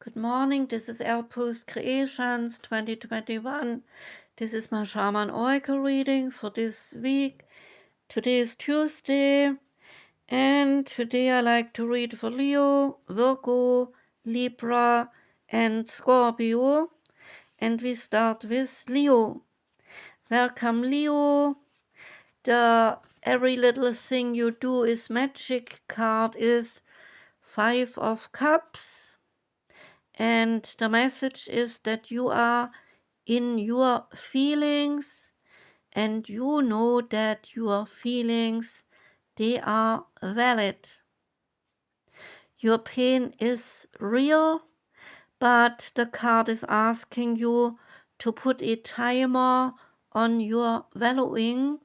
Good morning, this is Post Creations 2021. This is my Shaman Oracle reading for this week. Today is Tuesday, and today I like to read for Leo, Virgo, Libra, and Scorpio. And we start with Leo. Welcome, Leo. The every little thing you do is magic card is 5 of Cups. And the message is that you are in your feelings and you know that your feelings, they are valid. Your pain is real, but the card is asking you to put a timer on your valuing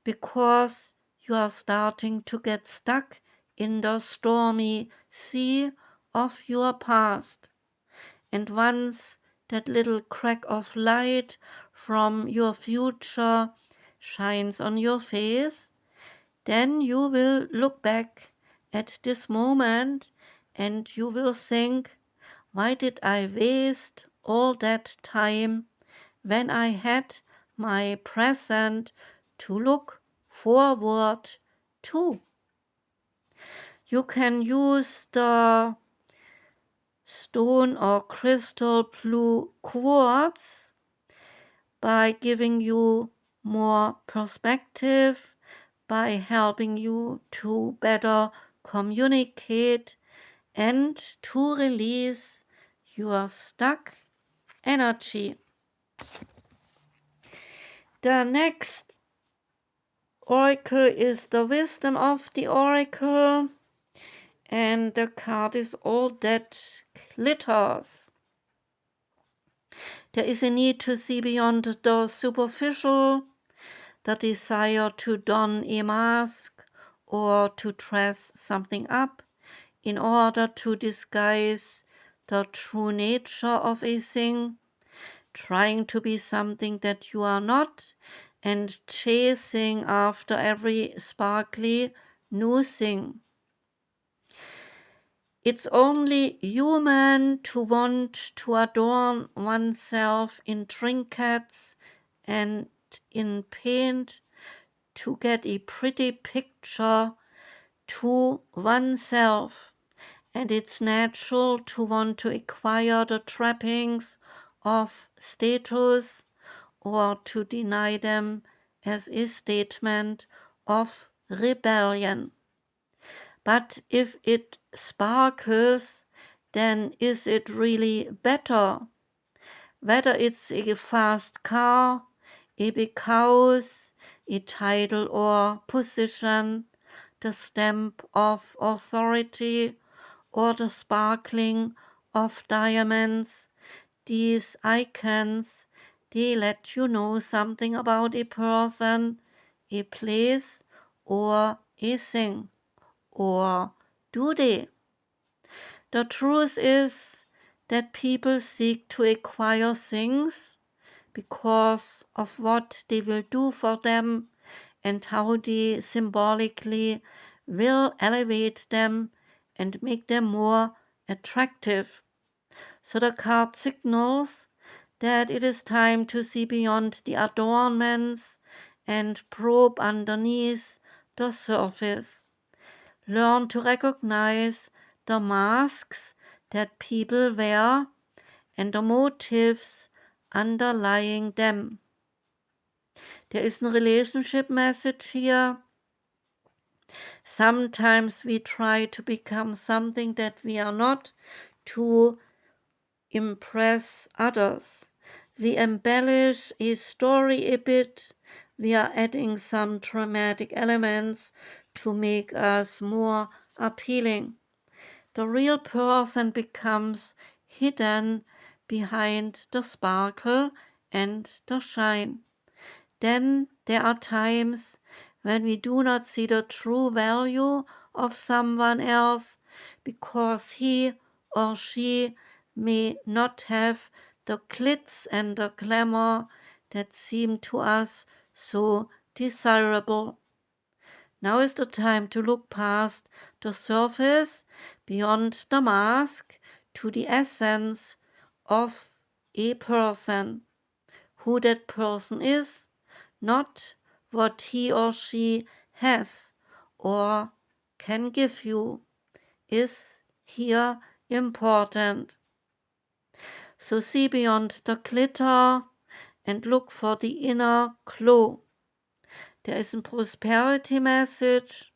because you are starting to get stuck in the stormy sea of your past. And once that little crack of light from your future shines on your face, then you will look back at this moment and you will think, why did I waste all that time when I had my present to look forward to? You can use the stone or crystal blue quartz by giving you more perspective, by helping you to better communicate and to release your stuck energy. The next oracle is the wisdom of the oracle, and the card is all that glitters. There is a need to see beyond the superficial, the desire to don a mask or to dress something up in order to disguise the true nature of a thing, trying to be something that you are not, and chasing after every sparkly new thing. It's only human to want to adorn oneself in trinkets and in paint to get a pretty picture to oneself. And it's natural to want to acquire the trappings of status or to deny them as a statement of rebellion. But if it sparkles, then is it really better? Whether it's a fast car, a big house, a title or position, the stamp of authority, or the sparkling of diamonds, these icons, they let you know something about a person, a place, or a thing. Or do they? The truth is that people seek to acquire things because of what they will do for them and how they symbolically will elevate them and make them more attractive. So the card signals that it is time to see beyond the adornments and probe underneath the surface. Learn to recognize the masks that people wear and the motives underlying them. There is a relationship message here. Sometimes we try to become something that we are not to impress others. We embellish a story a bit. We are adding some dramatic elements to make us more appealing. The real person becomes hidden behind the sparkle and the shine. Then there are times when we do not see the true value of someone else because he or she may not have the glitz and the glamour that seem to us so desirable. Now is the time to look past the surface, beyond the mask, to the essence of a person, who that person is, not what he or she has or can give you, is here important. So see beyond the glitter and look for the inner glow. There is a prosperity message.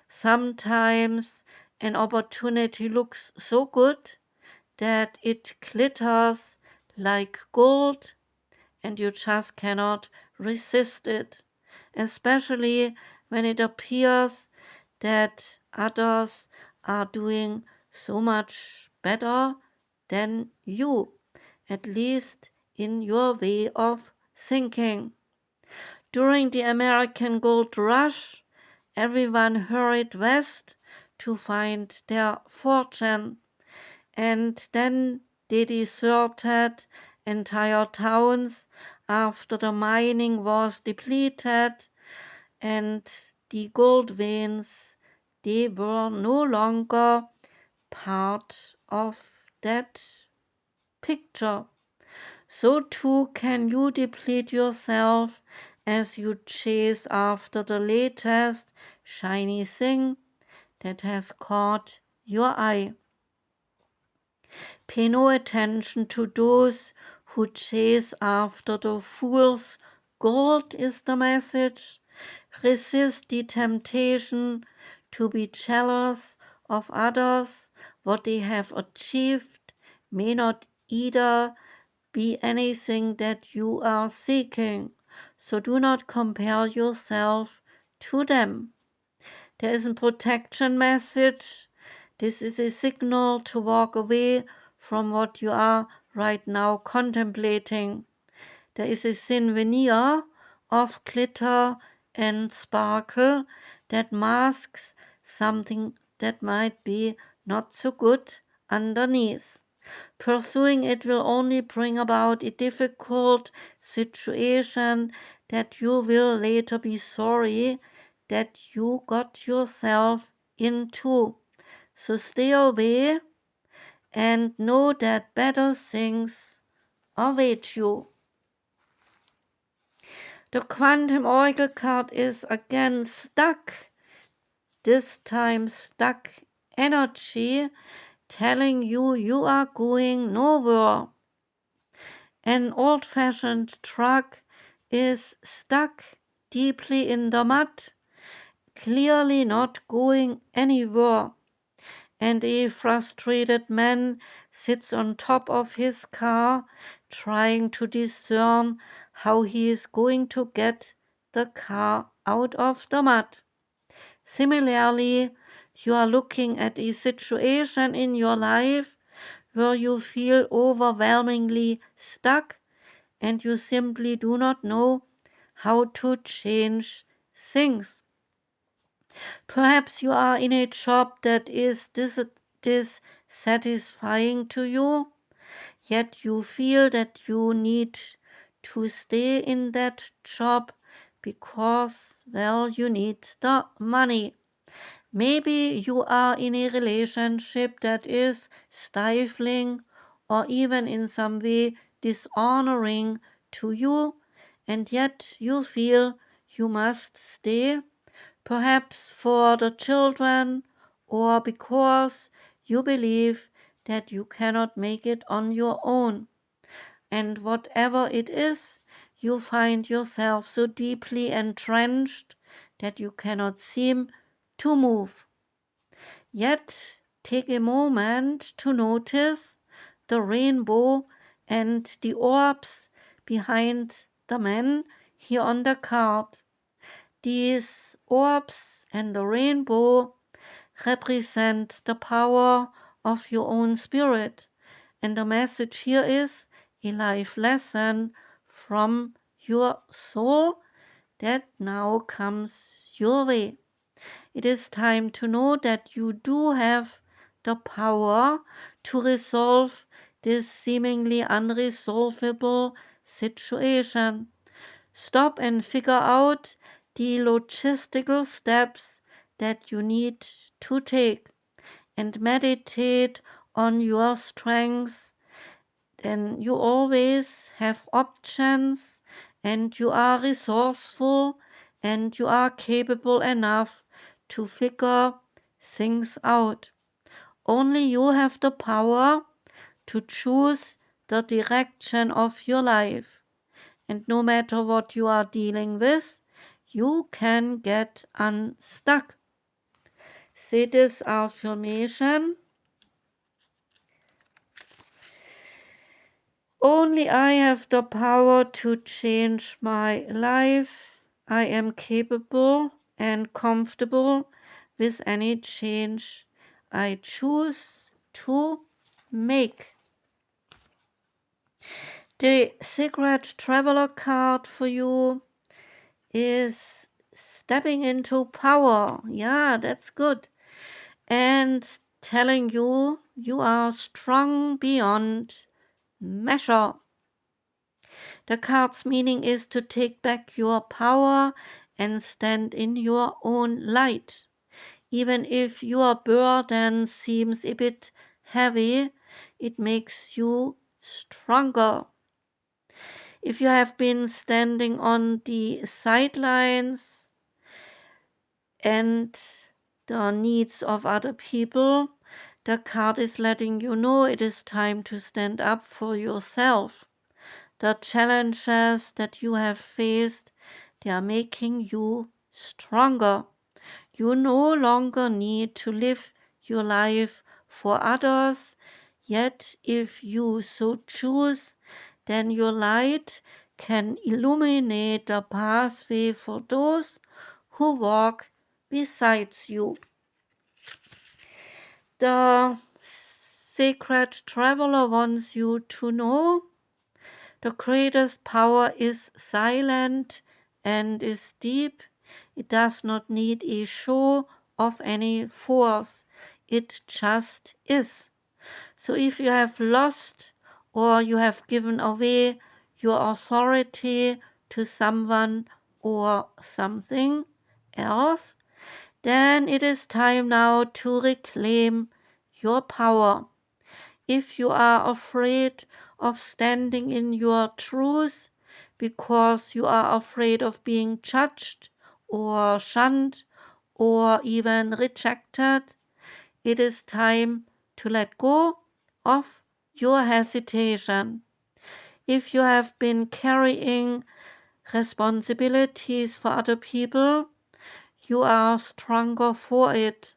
Sometimes an opportunity looks so good that it glitters like gold and you just cannot resist it, especially when it appears that others are doing so much better than you, at least in your way of thinking. During the American Gold Rush, everyone hurried west to find their fortune, and then they deserted entire towns after the mining was depleted and the gold veins, they were no longer part of that picture. So too can you deplete yourself as you chase after the latest shiny thing that has caught your eye. Pay no attention to those who chase after the fool's gold is the message. Resist the temptation to be jealous of others. What they have achieved may not either be anything that you are seeking, so do not compare yourself to them. There is a protection message. This is a signal to walk away from what you are right now contemplating. There is a thin veneer of glitter and sparkle that masks something that might be not so good underneath. Pursuing it will only bring about a difficult situation that you will later be sorry that you got yourself into. So stay away and know that better things await you. The quantum oracle card is again stuck, this time stuck energy, telling you you are going nowhere. An old-fashioned truck is stuck deeply in the mud, clearly not going anywhere, and a frustrated man sits on top of his car, trying to discern how he is going to get the car out of the mud. Similarly, you are looking at a situation in your life where you feel overwhelmingly stuck and you simply do not know how to change things. Perhaps you are in a job that is dissatisfying to you, yet you feel that you need to stay in that job because, well, you need the money. Maybe you are in a relationship that is stifling or even in some way dishonoring to you, and yet you feel you must stay, perhaps for the children or because you believe that you cannot make it on your own. And whatever it is, you find yourself so deeply entrenched that you cannot seem to move. Yet take a moment to notice the rainbow and the orbs behind the man here on the card. These orbs and the rainbow represent the power of your own spirit, and the message here is a life lesson from your soul that now comes your way. It is time to know that you do have the power to resolve this seemingly unresolvable situation. Stop and figure out the logistical steps that you need to take and meditate on your strengths, then you always have options, and you are resourceful, and you are capable enough to figure things out. Only you have the power to choose the direction of your life. And no matter what you are dealing with, you can get unstuck. Say this affirmation. Only I have the power to change my life. I am capable and comfortable with any change I choose to make. The secret traveler card for you is stepping into power. Yeah, that's good. And telling you you are strong beyond measure. The card's meaning is to take back your power and stand in your own light. Even if your burden seems a bit heavy, it makes you stronger. If you have been standing on the sidelines and the needs of other people, the card is letting you know it is time to stand up for yourself. The challenges that you have faced, they are making you stronger. You no longer need to live your life for others, yet if you so choose, then your light can illuminate the pathway for those who walk beside you. The sacred traveler wants you to know the greatest power is silent and is deep. It does not need a show of any force. It just is. So if you have lost or you have given away your authority to someone or something else, then it is time now to reclaim your power. If you are afraid of standing in your truth because you are afraid of being judged or shunned or even rejected, it is time to let go of your hesitation. If you have been carrying responsibilities for other people, you are stronger for it.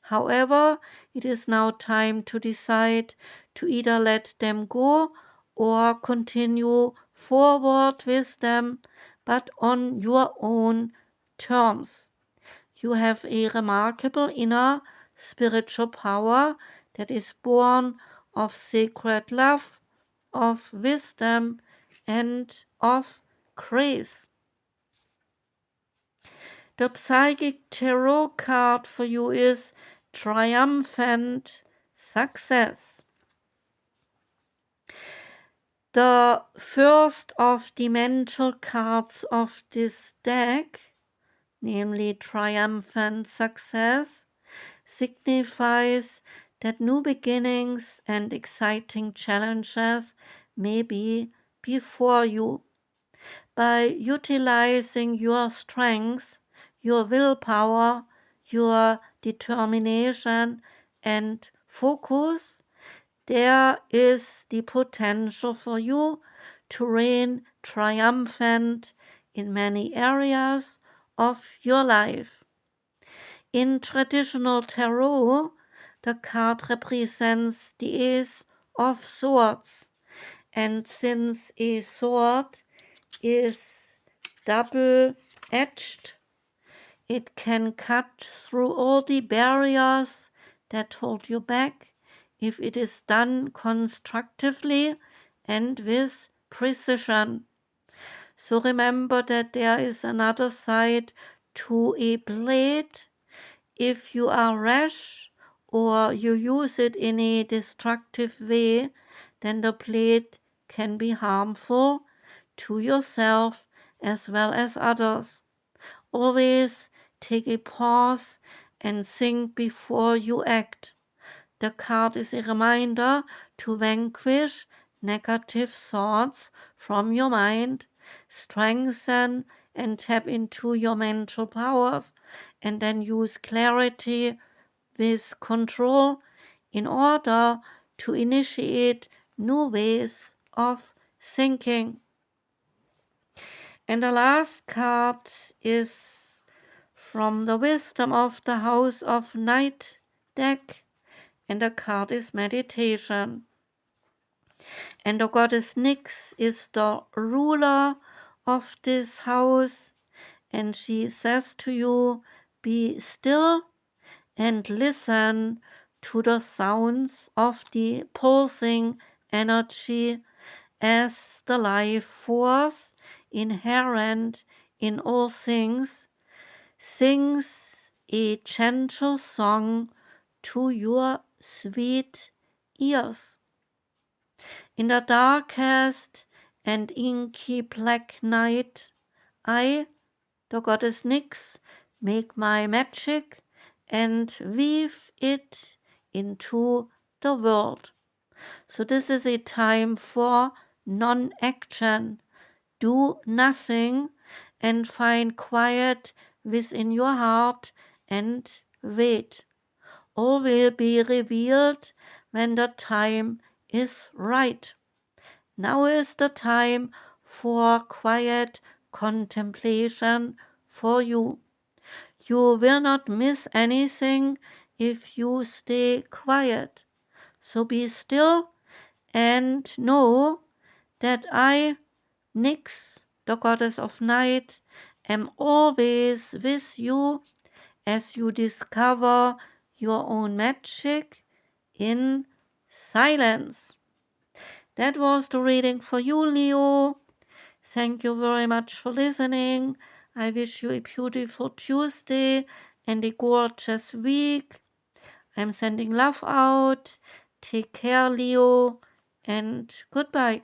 However, it is now time to decide to either let them go or continue forward with them, but on your own terms. You have a remarkable inner spiritual power that is born of sacred love, of wisdom, and of grace. The psychic tarot card for you is Triumphant Success. The first of the mental cards of this deck, namely Triumphant Success, signifies that new beginnings and exciting challenges may be before you. By utilizing your strengths, your willpower, your determination, and focus, there is the potential for you to reign triumphant in many areas of your life. In traditional tarot, the card represents the Ace of Swords, and since a sword is double-edged, it can cut through all the barriers that hold you back if it is done constructively and with precision. So remember that there is another side to a blade. If you are rash or you use it in a destructive way, then the blade can be harmful to yourself as well as others. Always take a pause and think before you act. The card is a reminder to vanquish negative thoughts from your mind, strengthen and tap into your mental powers, and then use clarity with control in order to initiate new ways of thinking. And the last card is from the Wisdom of the House of Night deck, and the card is Meditation. And the goddess Nyx is the ruler of this house, and she says to you, be still and listen to the sounds of the pulsing energy as the life force inherent in all things sings a gentle song to your sweet ears. In the darkest and inky black night, I, the goddess Nyx, make my magic and weave it into the world. So this is a time for non-action. Do nothing and find quiet within your heart and wait. All will be revealed when the time is right. Now is the time for quiet contemplation for you. You will not miss anything if you stay quiet. So be still and know that I, Nyx, the goddess of night, am always with you as you discover your own magic in silence. That was the reading for you, Leo. Thank you very much for listening. I wish you a beautiful Tuesday and a gorgeous week. I'm sending love out. Take care, Leo, and goodbye.